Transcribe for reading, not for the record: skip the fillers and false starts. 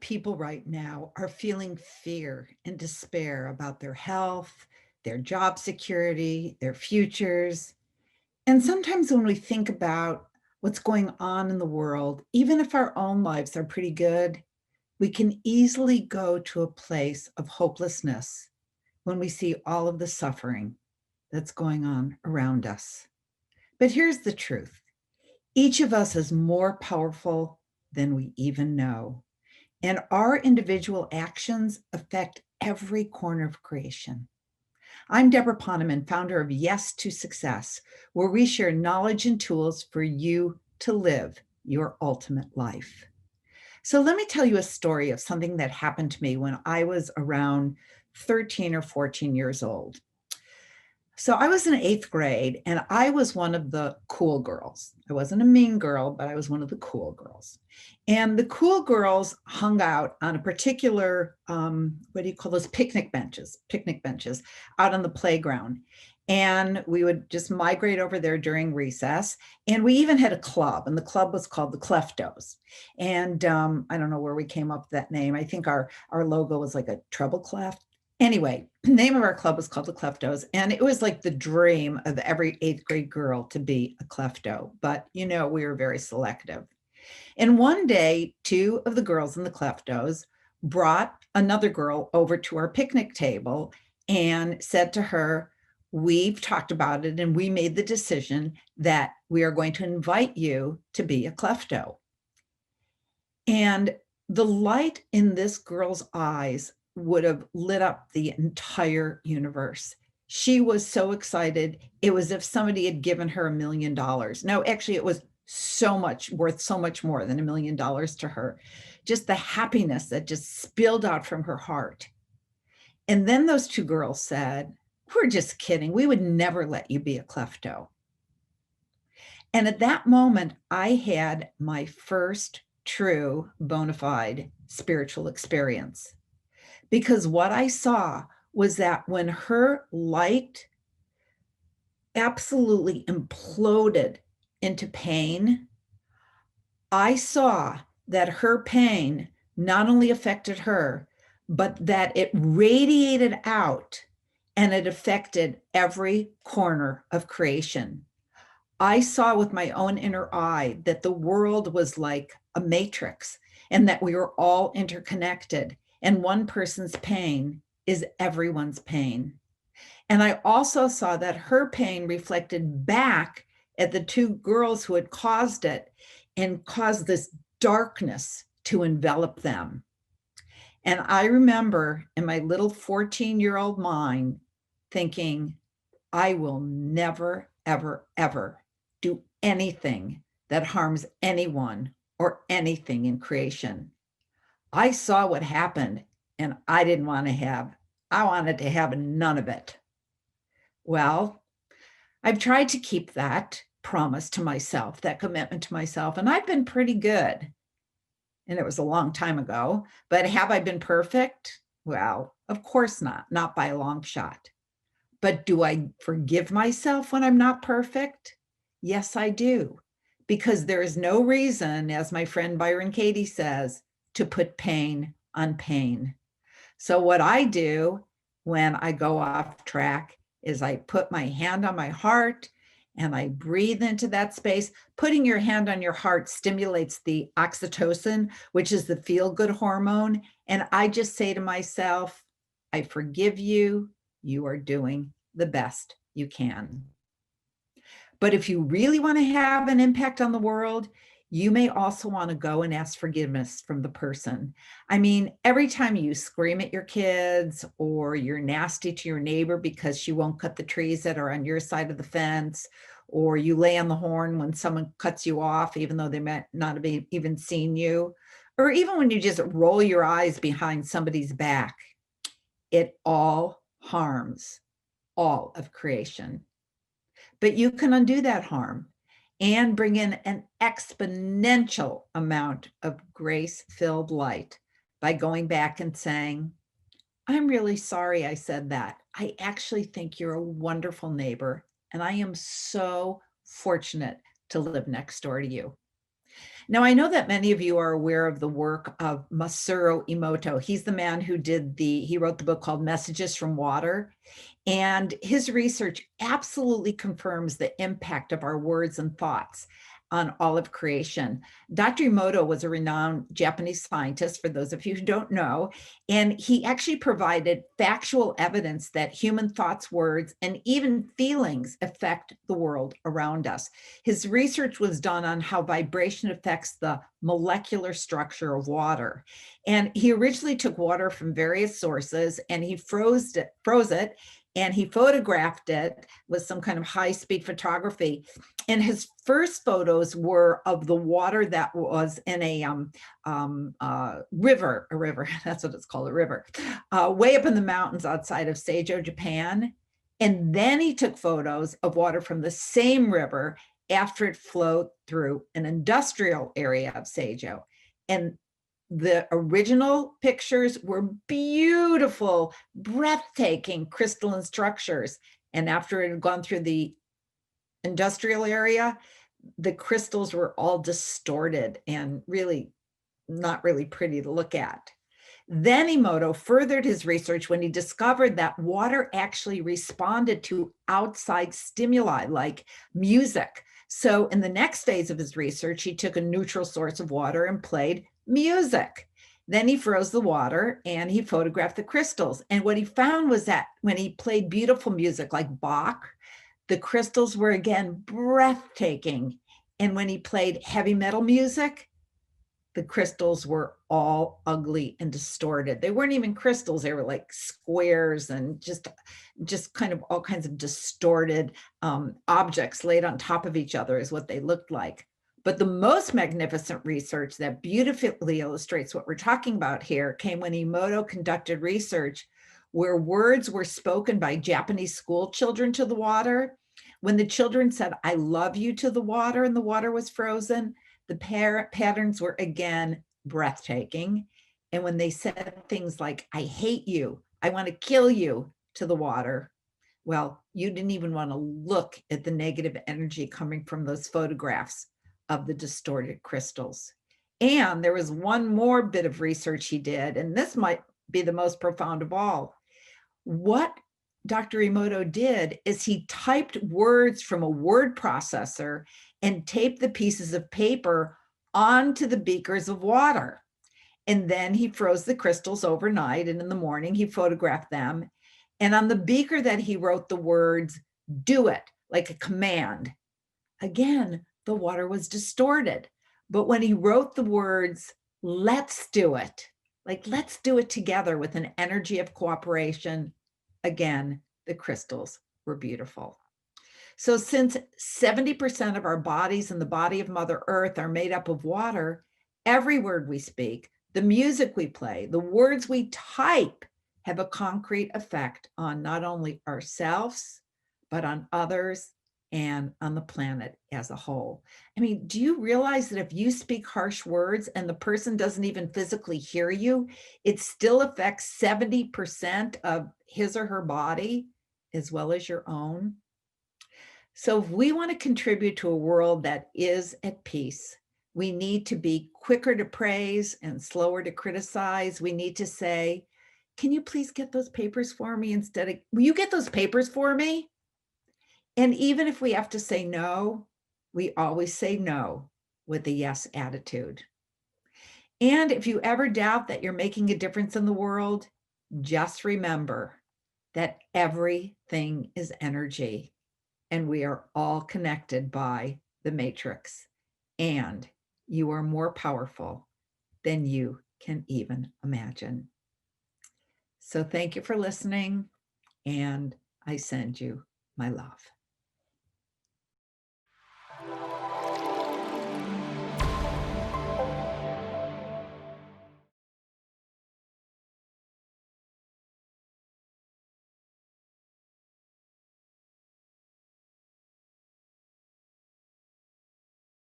people right now are feeling fear and despair about their health, their job security, their futures. And sometimes when we think about what's going on in the world, even if our own lives are pretty good, we can easily go to a place of hopelessness when we see all of the suffering that's going on around us. But here's the truth: each of us is more powerful than we even know. And our individual actions affect every corner of creation. I'm Deborah Poneman, founder of Yes to Success, where we share knowledge and tools for you to live your ultimate life. So, let me tell you a story of something that happened to me when I was around 13 or 14 years old. So I was in eighth grade and I was one of the cool girls. I wasn't a mean girl, but I was one of the cool girls. And the cool girls hung out on a particular, what do you call those, picnic benches out on the playground. And we would just migrate over there during recess. And we even had a club, and the club was called the Cleftos. And I don't know where we came up with that name. I think our logo was like a treble clef. Anyway, the name of our club was called the Cleftos, and it was like the dream of every eighth grade girl to be a Clefto. But we were very selective. And one day, two of the girls in the Cleftos brought another girl over to our picnic table and said to her, "We've talked about it and we made the decision that we are going to invite you to be a Clefto." And the light in this girl's eyes would have lit up the entire universe. She was so excited. It was as if somebody had given her $1 million. No, actually, it was so much worth so much more than $1 million to her. Just the happiness that just spilled out from her heart. And then those two girls said, "We're just kidding. We would never let you be a Clefto." And at that moment, I had my first true bona fide spiritual experience, because what I saw was that when her light absolutely imploded into pain, I saw that her pain not only affected her, but that it radiated out and it affected every corner of creation. I saw with my own inner eye that the world was like a matrix and that we were all interconnected, and one person's pain is everyone's pain. And I also saw that her pain reflected back at the two girls who had caused it and caused this darkness to envelop them. And I remember in my little 14-year-old mind thinking, I will never, ever, ever do anything that harms anyone or anything in creation. I saw what happened and I wanted to have none of it. Well, I've tried to keep that promise to myself, that commitment to myself, and I've been pretty good. And it was a long time ago, but have I been perfect? Well, of course not by a long shot. But do I forgive myself when I'm not perfect? Yes, I do. Because there is no reason, as my friend Byron Katie says, to put pain on pain. So what I do when I go off track is I put my hand on my heart and I breathe into that space. Putting your hand on your heart stimulates the oxytocin, which is the feel-good hormone. And I just say to myself, I forgive you. You are doing the best you can. But if you really want to have an impact on the world, you may also want to go and ask forgiveness from the person. I mean, every time you scream at your kids or you're nasty to your neighbor because she won't cut the trees that are on your side of the fence, or you lay on the horn when someone cuts you off, even though they might not have even seen you, or even when you just roll your eyes behind somebody's back, it all harms all of creation. But you can undo that harm and bring in an exponential amount of grace-filled light by going back and saying, I'm really sorry I said that. I actually think you're a wonderful neighbor, and I am so fortunate to live next door to you. Now, I know that many of you are aware of the work of Masaru Emoto. He's the man who he wrote the book called Messages from Water. And his research absolutely confirms the impact of our words and thoughts on all of creation. Dr. Emoto was a renowned Japanese scientist, for those of you who don't know, and he actually provided factual evidence that human thoughts, words, and even feelings affect the world around us. His research was done on how vibration affects the molecular structure of water. And he originally took water from various sources and he froze it, and he photographed it with some kind of high-speed photography. And his first photos were of the water that was in a river, that's what it's called, a river, way up in the mountains outside of Seijo, Japan. And then he took photos of water from the same river after it flowed through an industrial area of Seijo. And the original pictures were beautiful, breathtaking crystalline structures. And after it had gone through the industrial area, the crystals were all distorted and really not really pretty to look at. Then Emoto furthered his research when he discovered that water actually responded to outside stimuli like music. So in the next phase of his research, he took a neutral source of water and played music. Then he froze the water and he photographed the crystals. And what he found was that when he played beautiful music like Bach, the crystals were again breathtaking. And when he played heavy metal music, the crystals were all ugly and distorted. They weren't even crystals. They were like squares and just kind of all kinds of distorted objects laid on top of each other is what they looked like. But the most magnificent research that beautifully illustrates what we're talking about here came when Emoto conducted research where words were spoken by Japanese school children to the water. When the children said, "I love you" to the water and the water was frozen, the patterns were again breathtaking. And when they said things like, "I hate you, I want to kill you" to the water, well, you didn't even want to look at the negative energy coming from those photographs of the distorted crystals. And there was one more bit of research he did, and this might be the most profound of all. What Dr. Emoto did is he typed words from a word processor and taped the pieces of paper onto the beakers of water. And then he froze the crystals overnight, and in the morning he photographed them. And on the beaker that he wrote the words, "Do it," like a command. Again, the water was distorted. But when he wrote the words, "Let's do it," like let's do it together with an energy of cooperation, again, the crystals were beautiful. So since 70% of our bodies and the body of Mother Earth are made up of water, every word we speak, the music we play, the words we type have a concrete effect on not only ourselves, but on others and on the planet as a whole. I mean, do you realize that if you speak harsh words and the person doesn't even physically hear you, it still affects 70% of his or her body as well as your own? So if we want to contribute to a world that is at peace, we need to be quicker to praise and slower to criticize. We need to say, "Can you please get those papers for me?" instead of, "Will you get those papers for me?" And even if we have to say no, we always say no with a yes attitude. And if you ever doubt that you're making a difference in the world, just remember that everything is energy and we are all connected by the matrix. And you are more powerful than you can even imagine. So thank you for listening, and I send you my love.